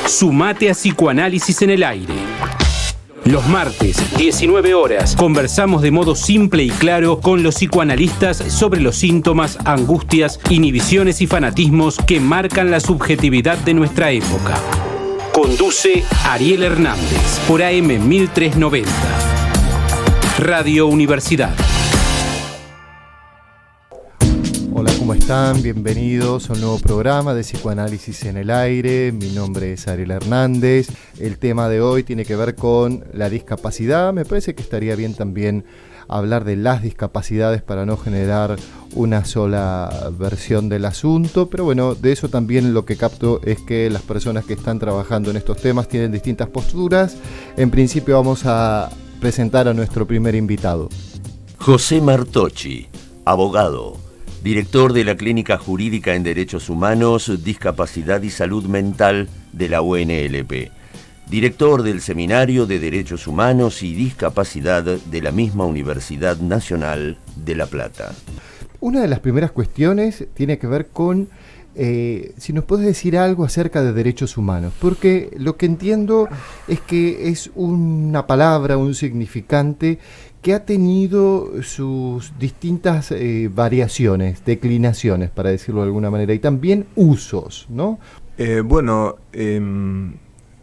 Sumate a Psicoanálisis en el Aire. Los martes, 19 horas, conversamos de modo simple y claro con los psicoanalistas sobre los síntomas, angustias, inhibiciones y fanatismos que marcan la subjetividad de nuestra época. Conduce Ariel Hernández por AM 1390. Radio Universidad. Hola, ¿cómo están? Bienvenidos a un nuevo programa de Psicoanálisis en el Aire. Mi nombre es Ariel Hernández. El tema de hoy tiene que ver con la discapacidad. Me parece que estaría bien también hablar de las discapacidades para no generar una sola versión del asunto. Pero bueno, de eso también lo que capto es que las personas que están trabajando en estos temas tienen distintas posturas. En principio vamos a presentar a nuestro primer invitado. José Martocci, abogado, director de la Clínica Jurídica en Derechos Humanos, Discapacidad y Salud Mental de la UNLP, director del Seminario de Derechos Humanos y Discapacidad de la misma Universidad Nacional de La Plata. Una de las primeras cuestiones tiene que ver con si nos puedes decir algo acerca de derechos humanos, porque lo que entiendo es que es una palabra, un significante que ha tenido sus distintas variaciones, declinaciones, para decirlo de alguna manera, y también usos, ¿no?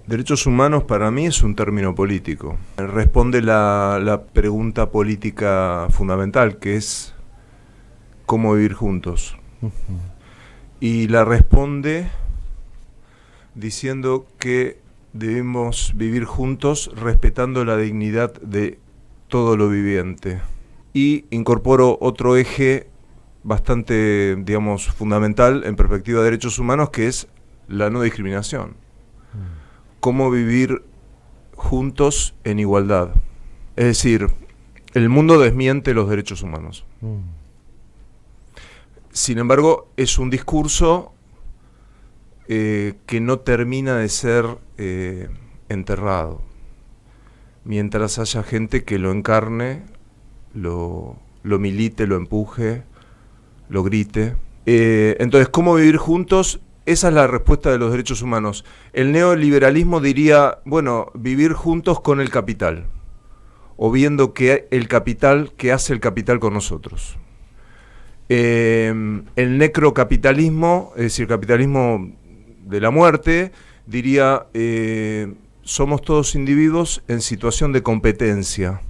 Derechos humanos para mí es un término político. Responde la pregunta política fundamental, que es ¿cómo vivir juntos? Uh-huh. Y la responde diciendo que debemos vivir juntos respetando la dignidad de todo lo viviente. Y incorporo otro eje bastante, digamos, fundamental en perspectiva de derechos humanos, que es la no discriminación. Cómo vivir juntos en igualdad. Es decir, el mundo desmiente los derechos humanos. Sin embargo, es un discurso que no termina de ser enterrado. Mientras haya gente que lo encarne, lo milite, lo empuje, lo grite. Entonces, ¿cómo vivir juntos? Esa es la respuesta de los derechos humanos. El neoliberalismo diría, bueno, vivir juntos con el capital, o viendo que el capital, que hace el capital con nosotros. El necrocapitalismo, es decir, capitalismo de la muerte, diría, somos todos individuos en situación de competencia,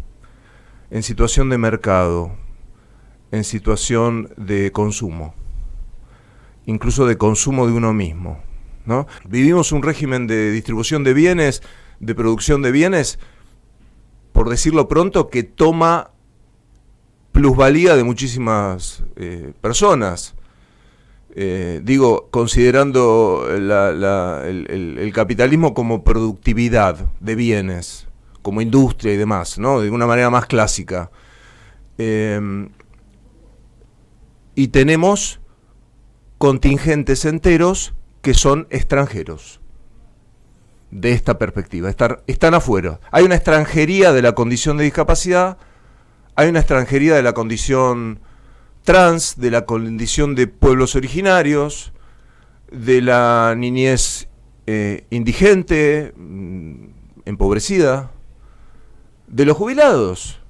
en situación de mercado, en situación de consumo, incluso de consumo de uno mismo, ¿no? Vivimos un régimen de distribución de bienes, de producción de bienes, por decirlo pronto, que toma plusvalía de muchísimas personas. Considerando el capitalismo como productividad de bienes, como industria y demás, ¿no? De una manera más clásica. Y tenemos contingentes enteros que son extranjeros de esta perspectiva, están afuera. Hay una extranjería de la condición de discapacidad, hay una extranjería de la condición trans, de la condición de pueblos originarios, de la niñez indigente, empobrecida, de los jubilados.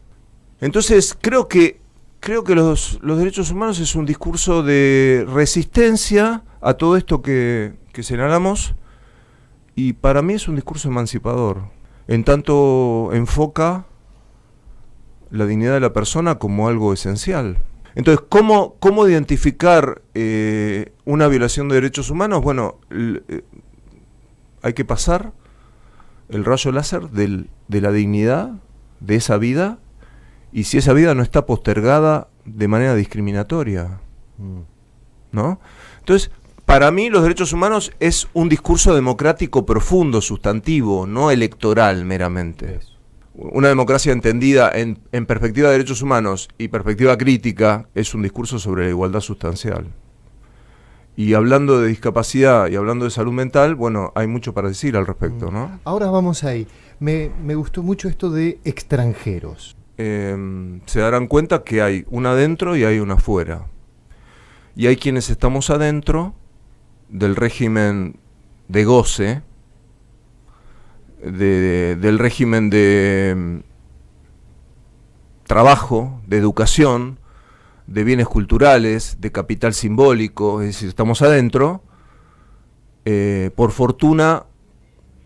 Entonces creo que los derechos humanos es un discurso de resistencia a todo esto que señalamos, y para mí es un discurso emancipador, en tanto enfoca la dignidad de la persona como algo esencial. Entonces, ¿cómo identificar una violación de derechos humanos? Bueno, hay que pasar el rayo láser de la dignidad de esa vida, y si esa vida no está postergada de manera discriminatoria, ¿no? Entonces, para mí los derechos humanos es un discurso democrático profundo, sustantivo, no electoral meramente. Una democracia entendida en perspectiva de derechos humanos y perspectiva crítica es un discurso sobre la igualdad sustancial. Y hablando de discapacidad y hablando de salud mental, bueno, hay mucho para decir al respecto, ¿no? Ahora vamos ahí. Me gustó mucho esto de extranjeros. Se darán cuenta que hay una adentro y hay una afuera. Y hay quienes estamos adentro del régimen de goce, del régimen de trabajo, de educación, de bienes culturales, de capital simbólico, es decir, estamos adentro. Por fortuna,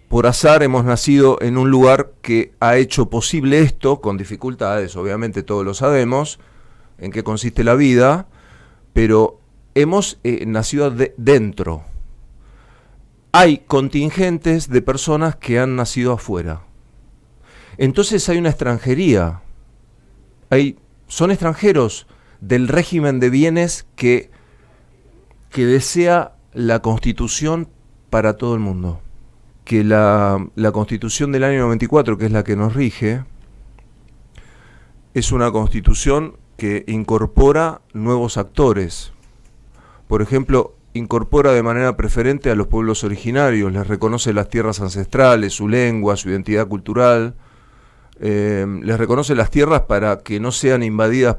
por azar, hemos nacido en un lugar que ha hecho posible esto, con dificultades, obviamente todos lo sabemos, en qué consiste la vida, pero hemos nacido dentro. Hay contingentes de personas que han nacido afuera. Entonces hay una extranjería. Son extranjeros del régimen de bienes que desea la Constitución para todo el mundo. Que la Constitución del año 94, que es la que nos rige, es una Constitución que incorpora nuevos actores. Por ejemplo, incorpora de manera preferente a los pueblos originarios, les reconoce las tierras ancestrales, su lengua, su identidad cultural, les reconoce las tierras para que no sean invadidas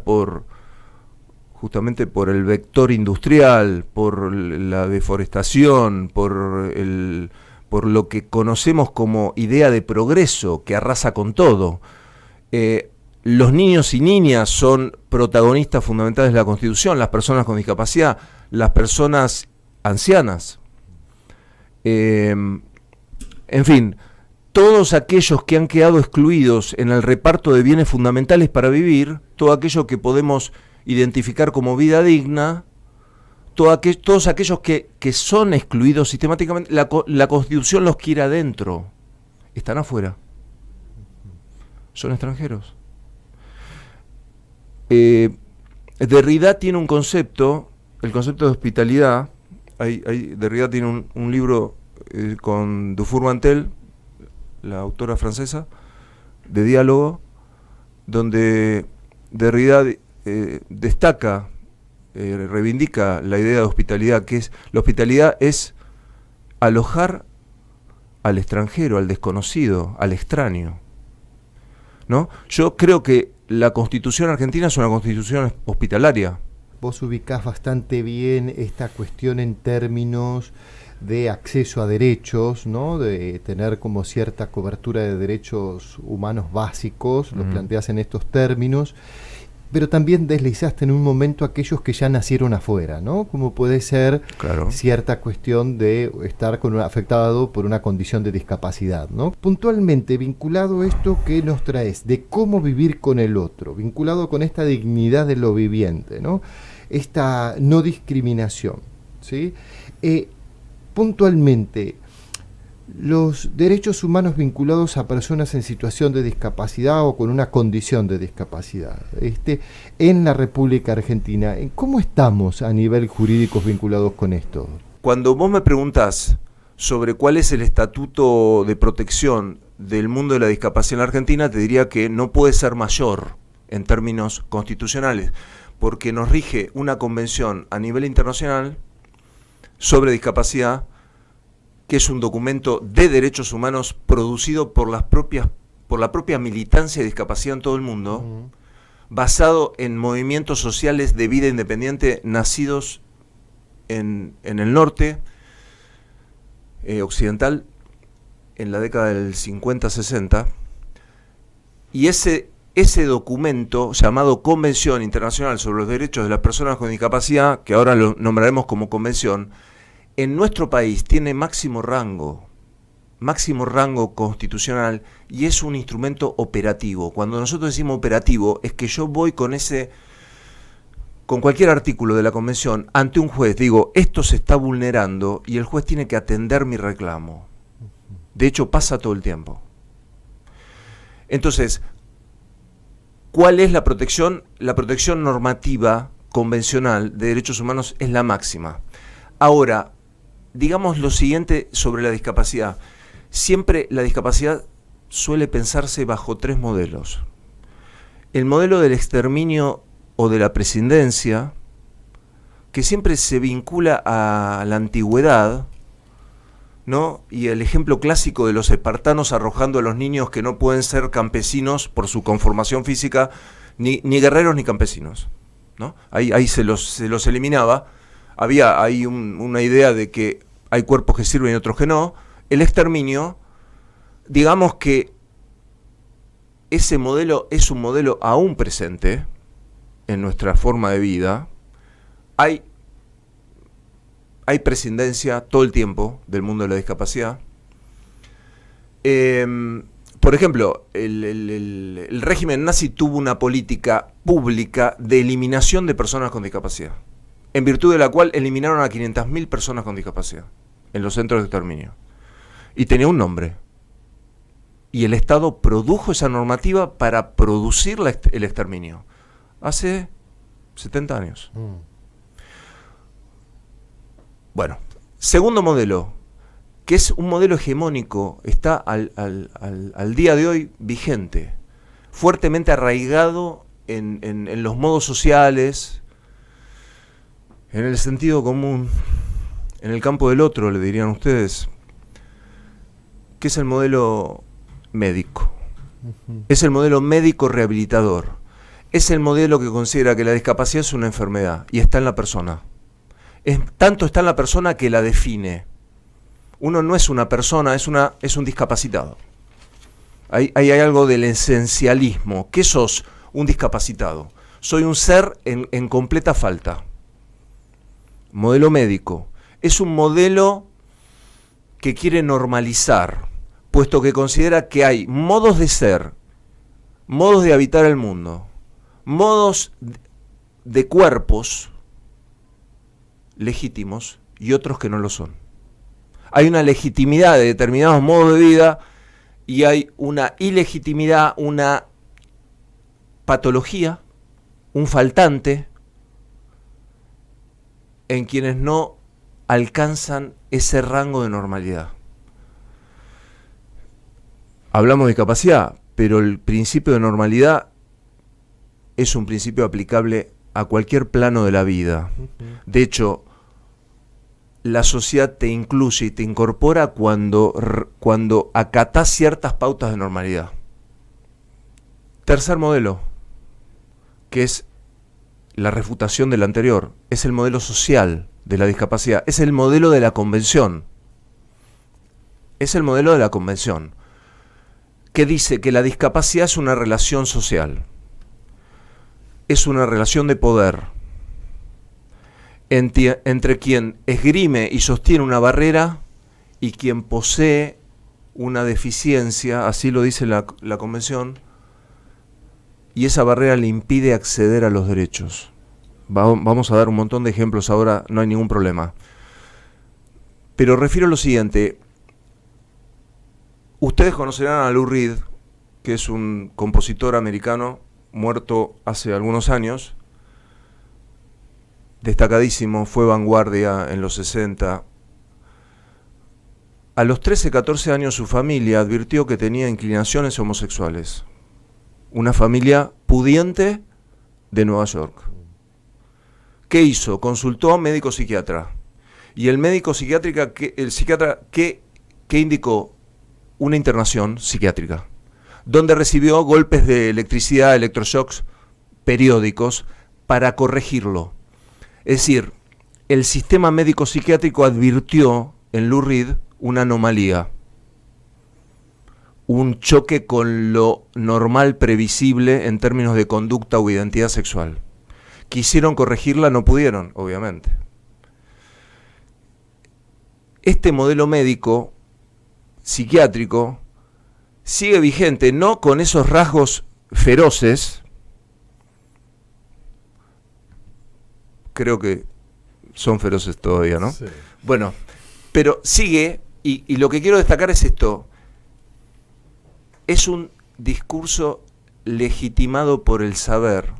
justamente por el vector industrial, por la deforestación, por lo que conocemos como idea de progreso, que arrasa con todo. Los niños y niñas son protagonistas fundamentales de la Constitución, las personas con discapacidad, las personas ancianas. En fin, todos aquellos que han quedado excluidos en el reparto de bienes fundamentales para vivir, todo aquello que podemos identificar como vida digna, todos aquellos que son excluidos sistemáticamente, la Constitución los quiere adentro, están afuera, son extranjeros. Derrida tiene un concepto, el concepto de hospitalidad. Derrida tiene un libro con Dufour-Mantel, la autora francesa, de diálogo, donde Derrida destaca, reivindica la idea de hospitalidad, la hospitalidad es alojar al extranjero, al desconocido, al extraño, ¿no? Yo creo que la Constitución argentina es una constitución hospitalaria. Vos ubicás bastante bien esta cuestión en términos de acceso a derechos, ¿no? De tener como cierta cobertura de derechos humanos básicos, lo planteás en estos términos, pero también deslizaste en un momento aquellos que ya nacieron afuera, ¿no? Como puede ser cierta cuestión de estar afectado por una condición de discapacidad, ¿no? Puntualmente, vinculado a esto que nos traes, de cómo vivir con el otro, vinculado con esta dignidad de lo viviente, ¿no? Esta no discriminación, ¿sí? Puntualmente, los derechos humanos vinculados a personas en situación de discapacidad o con una condición de discapacidad en la República Argentina, ¿cómo estamos a nivel jurídico vinculados con esto? Cuando vos me preguntás sobre cuál es el estatuto de protección del mundo de la discapacidad en la Argentina, te diría que no puede ser mayor en términos constitucionales, porque nos rige una convención a nivel internacional sobre discapacidad, que es un documento de derechos humanos producido por la propia militancia de discapacidad en todo el mundo, basado en movimientos sociales de vida independiente nacidos en el norte occidental en la década del 50-60, y ese documento llamado Convención Internacional sobre los Derechos de las Personas con Discapacidad, que ahora lo nombraremos como Convención, en nuestro país tiene máximo rango constitucional y es un instrumento operativo. Cuando nosotros decimos operativo, es que yo voy con cualquier artículo de la Convención ante un juez, digo, esto se está vulnerando y el juez tiene que atender mi reclamo. De hecho, pasa todo el tiempo. Entonces, ¿cuál es la protección? La protección normativa convencional de derechos humanos es la máxima. Ahora, digamos lo siguiente sobre la discapacidad. Siempre la discapacidad suele pensarse bajo tres modelos. El modelo del exterminio o de la prescindencia, que siempre se vincula a la antigüedad, ¿no? Y el ejemplo clásico de los espartanos arrojando a los niños que no pueden ser campesinos por su conformación física, ni guerreros ni campesinos, ¿no? Ahí se los eliminaba. Había una idea de que hay cuerpos que sirven y otros que no. El exterminio digamos que ese modelo es un modelo aún presente en nuestra forma de vida. Hay prescindencia todo el tiempo del mundo de la discapacidad. Por ejemplo, el régimen nazi tuvo una política pública de eliminación de personas con discapacidad, en virtud de la cual eliminaron a 500.000 personas con discapacidad en los centros de exterminio. Y tenía un nombre. Y el Estado produjo esa normativa para producir el exterminio. Hace 70 años. Bueno, segundo modelo, que es un modelo hegemónico, está al día de hoy vigente, fuertemente arraigado en los modos sociales, en el sentido común, en el campo del otro, le dirían ustedes, que es el modelo médico. Es el modelo médico rehabilitador. Es el modelo que considera que la discapacidad es una enfermedad y está en la persona. Tanto está en la persona que la define. Uno no es una persona, es un discapacitado. Hay algo del esencialismo. ¿Qué sos? Un discapacitado. Soy un ser en completa falta. Modelo médico. Es un modelo que quiere normalizar, puesto que considera que hay modos de ser, modos de habitar el mundo, modos de cuerpos legítimos y otros que no lo son. Hay una legitimidad de determinados modos de vida y hay una ilegitimidad, una patología, un faltante en quienes no alcanzan ese rango de normalidad. Hablamos de discapacidad, pero el principio de normalidad es un principio aplicable a cualquier plano de la vida. De hecho, la sociedad te incluye y te incorpora cuando acatás ciertas pautas de normalidad. Tercer modelo, que es la refutación del anterior, es el modelo social de la discapacidad, es el modelo de la convención. Es el modelo de la convención, que dice que la discapacidad es una relación social, es una relación de poder entre quien esgrime y sostiene una barrera y quien posee una deficiencia, así lo dice la convención, y esa barrera le impide acceder a los derechos. Vamos a dar un montón de ejemplos ahora, no hay ningún problema. Pero refiero a lo siguiente. Ustedes conocerán a Lou Reed, que es un compositor americano muerto hace algunos años, destacadísimo, fue vanguardia en los 60. A los 13, 14 años su familia advirtió que tenía inclinaciones homosexuales. Una familia pudiente de Nueva York. ¿Qué hizo? Consultó a un médico psiquiatra. Y el médico psiquiatra, ¿qué indicó? Una internación psiquiátrica, donde recibió golpes de electricidad, electroshocks periódicos para corregirlo. Es decir, el sistema médico psiquiátrico advirtió en Lou Reed una anomalía, un choque con lo normal previsible en términos de conducta o identidad sexual. Quisieron corregirla, no pudieron, obviamente. Este modelo médico psiquiátrico sigue vigente, no con esos rasgos feroces, creo que son feroces todavía, ¿no? Sí. Bueno, pero sigue, y lo que quiero destacar es esto, es un discurso legitimado por el saber,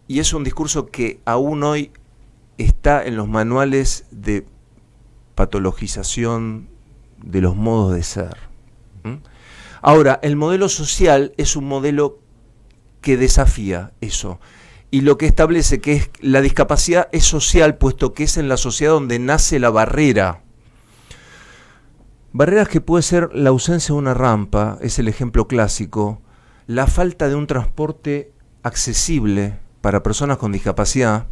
y es un discurso que aún hoy está en los manuales de patologización de los modos de ser. Ahora, el modelo social es un modelo que desafía eso, y lo que establece que es la discapacidad es social, puesto que es en la sociedad donde nace la barrera. Barreras que puede ser la ausencia de una rampa, es el ejemplo clásico, la falta de un transporte accesible para personas con discapacidad,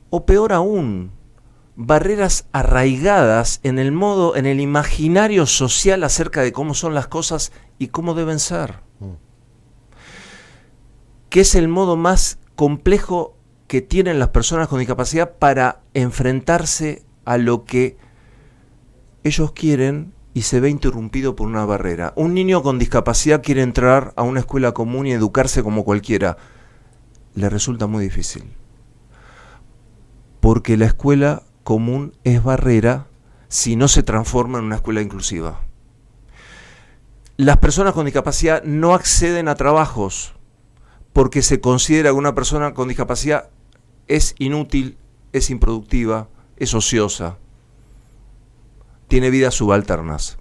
o peor aún, barreras arraigadas en el modo, en el imaginario social acerca de cómo son las cosas y cómo deben ser. Que es el modo más complejo que tienen las personas con discapacidad para enfrentarse a lo que ellos quieren y se ve interrumpido por una barrera. Un niño con discapacidad quiere entrar a una escuela común y educarse como cualquiera. Le resulta muy difícil. Porque la escuela común es barrera si no se transforma en una escuela inclusiva. Las personas con discapacidad no acceden a trabajos porque se considera que una persona con discapacidad es inútil, es improductiva, es ociosa, tiene vidas subalternas,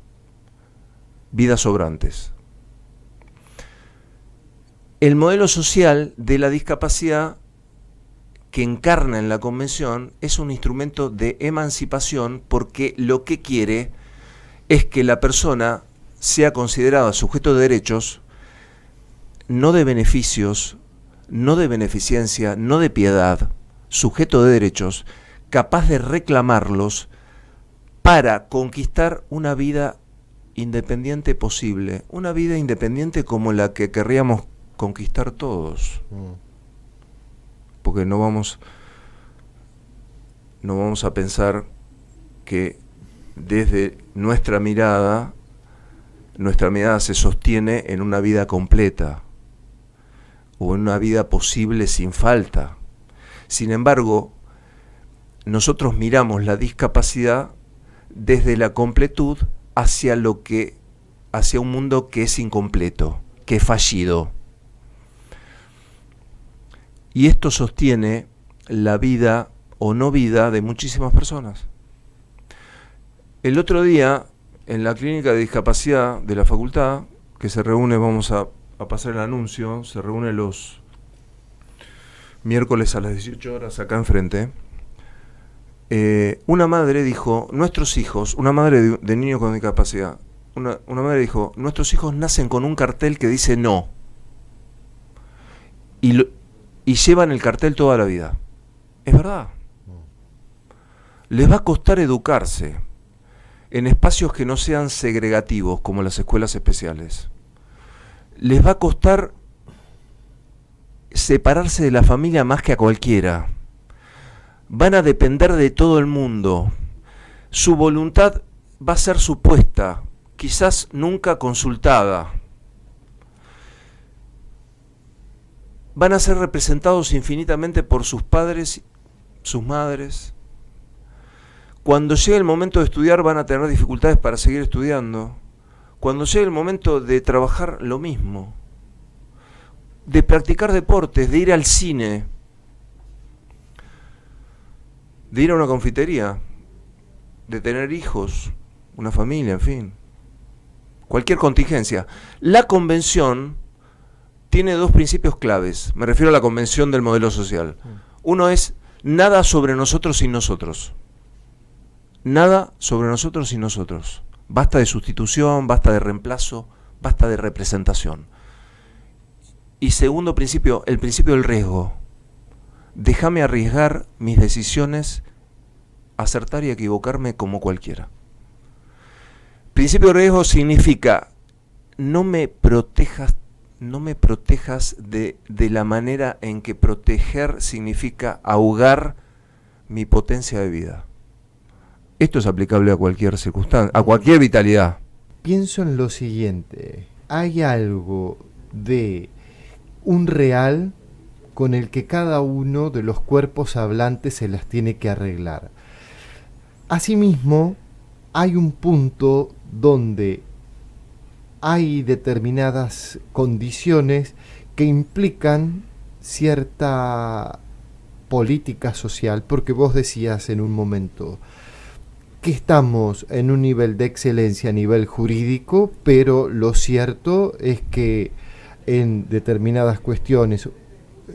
vidas sobrantes. El modelo social de la discapacidad que encarna en la Convención es un instrumento de emancipación porque lo que quiere es que la persona sea considerada sujeto de derechos, no de beneficios, no de beneficencia, no de piedad, sujeto de derechos, capaz de reclamarlos para conquistar una vida independiente posible, una vida independiente como la que querríamos conquistar todos. Porque no vamos a pensar que desde nuestra mirada se sostiene en una vida completa o en una vida posible sin falta. Sin embargo, nosotros miramos la discapacidad desde la completud hacia un mundo que es incompleto, que es fallido. Y esto sostiene la vida o no vida de muchísimas personas. El otro día, en la clínica de discapacidad de la facultad, que se reúne, vamos a pasar el anuncio, se reúne los miércoles a las 18 horas acá enfrente, una madre dijo, nuestros hijos, una madre de niños con discapacidad, una madre dijo, nuestros hijos nacen con un cartel que dice no. Y llevan el cartel toda la vida. Es verdad. Les va a costar educarse en espacios que no sean segregativos, como las escuelas especiales. Les va a costar separarse de la familia más que a cualquiera. Van a depender de todo el mundo. Su voluntad va a ser supuesta, quizás nunca consultada. Van a ser representados infinitamente por sus padres, sus madres. Cuando llegue el momento de estudiar van a tener dificultades para seguir estudiando. Cuando llegue el momento de trabajar, lo mismo. De practicar deportes, de ir al cine, de ir a una confitería, de tener hijos, una familia, en fin. Cualquier contingencia. La Convención tiene dos principios claves. Me refiero a la Convención del modelo social. Uno es nada sobre nosotros sin nosotros. Nada sobre nosotros sin nosotros. Basta de sustitución, basta de reemplazo, basta de representación. Y segundo principio, el principio del riesgo. Déjame arriesgar mis decisiones, acertar y equivocarme como cualquiera. Principio de riesgo significa no me protejas de la manera en que proteger significa ahogar mi potencia de vida. Esto es aplicable a cualquier circunstancia, a cualquier vitalidad. Pienso en lo siguiente, hay algo de un real con el que cada uno de los cuerpos hablantes se las tiene que arreglar. Asimismo, hay un punto donde hay determinadas condiciones que implican cierta política social, porque vos decías en un momento que estamos en un nivel de excelencia a nivel jurídico, pero lo cierto es que en determinadas cuestiones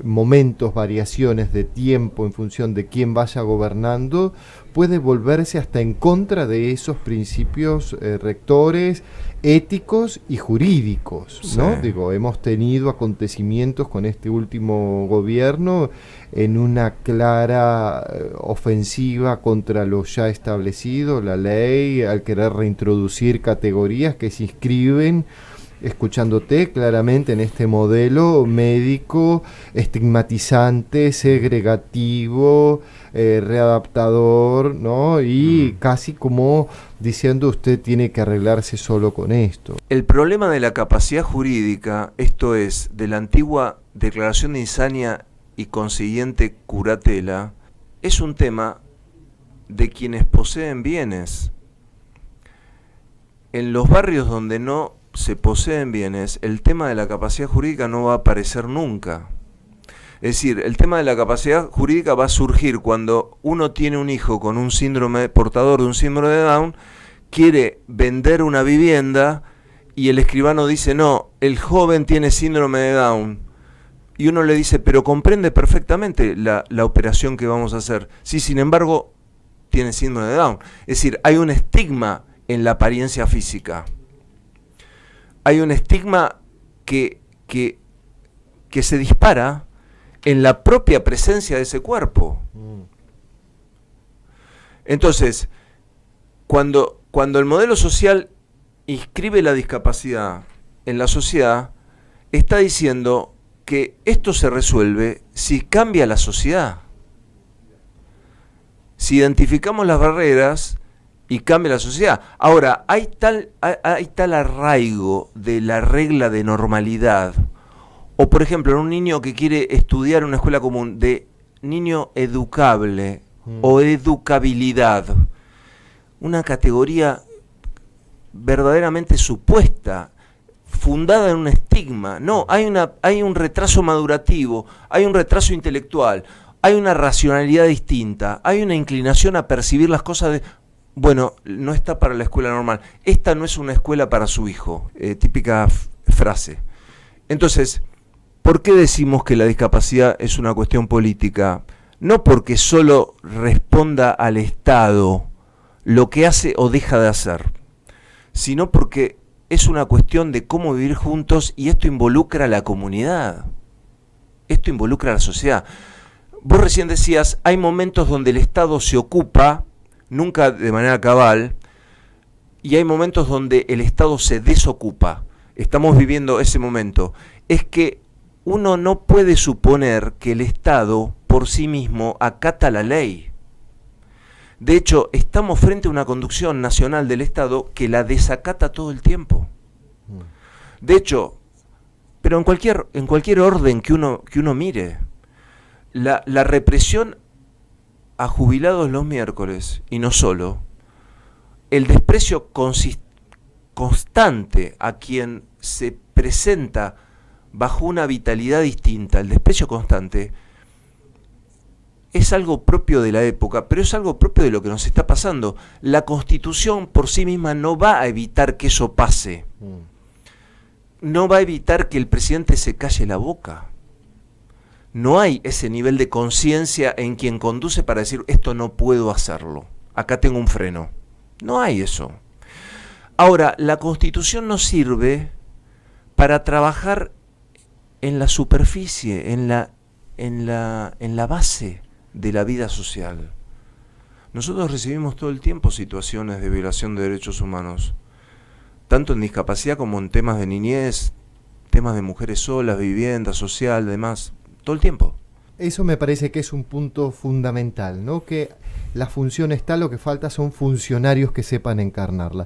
momentos, variaciones de tiempo en función de quién vaya gobernando, puede volverse hasta en contra de esos principios rectores, éticos y jurídicos, ¿no? Sí. Digo, hemos tenido acontecimientos con este último gobierno en una clara ofensiva contra lo ya establecido, la ley, al querer reintroducir categorías que se inscriben, escuchándote claramente, en este modelo médico estigmatizante, segregativo, readaptador, ¿no? Y casi como diciendo usted tiene que arreglarse solo con esto. El problema de la capacidad jurídica, esto es, de la antigua declaración de insania y consiguiente curatela, es un tema de quienes poseen bienes. En los barrios donde no se poseen bienes, el tema de la capacidad jurídica no va a aparecer nunca. Es decir, el tema de la capacidad jurídica va a surgir cuando uno tiene un hijo con un síndrome, portador de un síndrome de Down, quiere vender una vivienda y el escribano dice, no, el joven tiene síndrome de Down. Y uno le dice, pero comprende perfectamente la operación que vamos a hacer. Sí, sin embargo, tiene síndrome de Down. Es decir, hay un estigma en la apariencia física. Hay un estigma que se dispara en la propia presencia de ese cuerpo. Entonces, cuando el modelo social inscribe la discapacidad en la sociedad, está diciendo que esto se resuelve si cambia la sociedad. Si identificamos las barreras y cambia la sociedad. Ahora, hay tal arraigo de la regla de normalidad, o por ejemplo, en un niño que quiere estudiar en una escuela común, de niño educable o educabilidad, una categoría verdaderamente supuesta, fundada en un estigma. No, hay un retraso madurativo, hay un retraso intelectual, hay una racionalidad distinta, hay una inclinación a percibir las cosas de... Bueno, no está para la escuela normal. Esta no es una escuela para su hijo. Típica frase. Entonces, ¿por qué decimos que la discapacidad es una cuestión política? No porque solo responda al Estado lo que hace o deja de hacer, sino porque es una cuestión de cómo vivir juntos, y esto involucra a la comunidad. Esto involucra a la sociedad. Vos recién decías, hay momentos donde el Estado se ocupa, nunca de manera cabal, y hay momentos donde el Estado se desocupa. Estamos viviendo ese momento. Es que uno no puede suponer que el Estado por sí mismo acata la ley. De hecho, estamos frente a una conducción nacional del Estado que la desacata todo el tiempo. De hecho, pero en cualquier orden que uno mire, la represión a jubilados los miércoles, y no solo, el desprecio constante a quien se presenta bajo una vitalidad distinta, el desprecio constante, es algo propio de la época, pero es algo propio de lo que nos está pasando. La Constitución por sí misma no va a evitar que eso pase. No va a evitar que el presidente se calle la boca. No hay ese nivel de conciencia en quien conduce para decir, esto no puedo hacerlo, acá tengo un freno. No hay eso. Ahora, la Constitución nos sirve para trabajar en la superficie, en la base de la vida social. Nosotros recibimos todo el tiempo situaciones de violación de derechos humanos, tanto en discapacidad como en temas de niñez, temas de mujeres solas, vivienda social, demás. Todo el tiempo. Eso me parece que es un punto fundamental, ¿no? Que la función está, lo que falta son funcionarios que sepan encarnarla.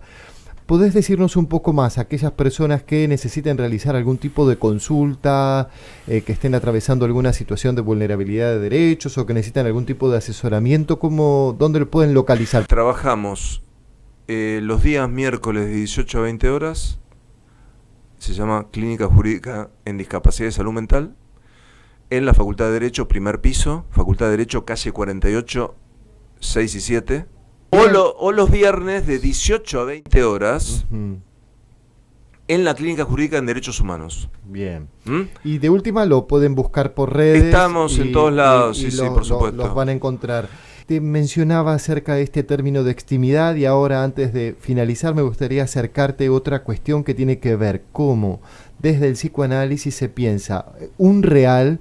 ¿Podés decirnos un poco más a aquellas personas que necesiten realizar algún tipo de consulta, que estén atravesando alguna situación de vulnerabilidad de derechos o que necesitan algún tipo de asesoramiento? ¿Dónde lo pueden localizar? Trabajamos los días miércoles de 18 a 20 horas. Se llama Clínica Jurídica en Discapacidad y Salud Mental. En la Facultad de Derecho, primer piso, Facultad de Derecho, calle 48, 6 y 7. O los viernes de 18 a 20 horas en la Clínica Jurídica en Derechos Humanos. Bien. Y de última lo pueden buscar por redes. Estamos en todos lados, sí, por supuesto. Los van a encontrar. Te mencionaba acerca de este término de extimidad y ahora antes de finalizar me gustaría acercarte a otra cuestión que tiene que ver cómo desde el psicoanálisis se piensa un real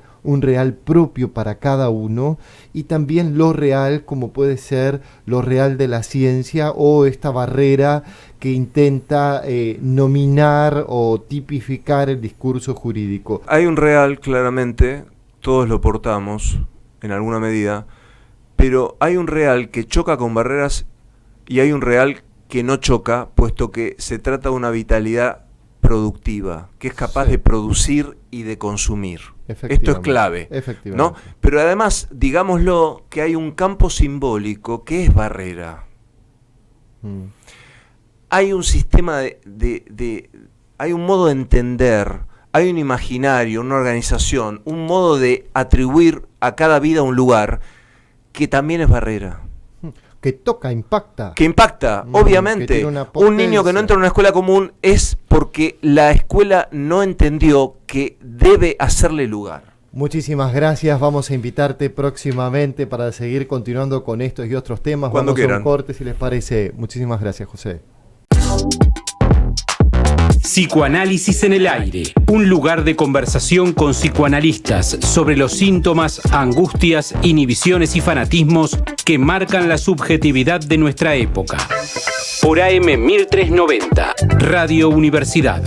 propio para cada uno y también lo real como puede ser lo real de la ciencia o esta barrera que intenta nominar o tipificar el discurso jurídico. Hay un real, claramente, todos lo portamos en alguna medida, pero hay un real que choca con barreras y hay un real que no choca, puesto que se trata de una vitalidad productiva, que es capaz de producir y de consumir. Esto es clave, ¿no? Pero además, digámoslo, que hay un campo simbólico que es barrera. Hay un sistema hay un modo de entender, hay un imaginario, una organización, un modo de atribuir a cada vida un lugar que también es barrera. Que toca, impacta. Que impacta, obviamente. Un niño que no entra en una escuela común es porque la escuela no entendió que debe hacerle lugar. Muchísimas gracias, vamos a invitarte próximamente para seguir continuando con estos y otros temas. Cuando vamos quieran. a un corte, si les parece. Muchísimas gracias, José. Psicoanálisis en el aire, un lugar de conversación con psicoanalistas sobre los síntomas, angustias, inhibiciones y fanatismos que marcan la subjetividad de nuestra época. Por AM 1390, Radio Universidad.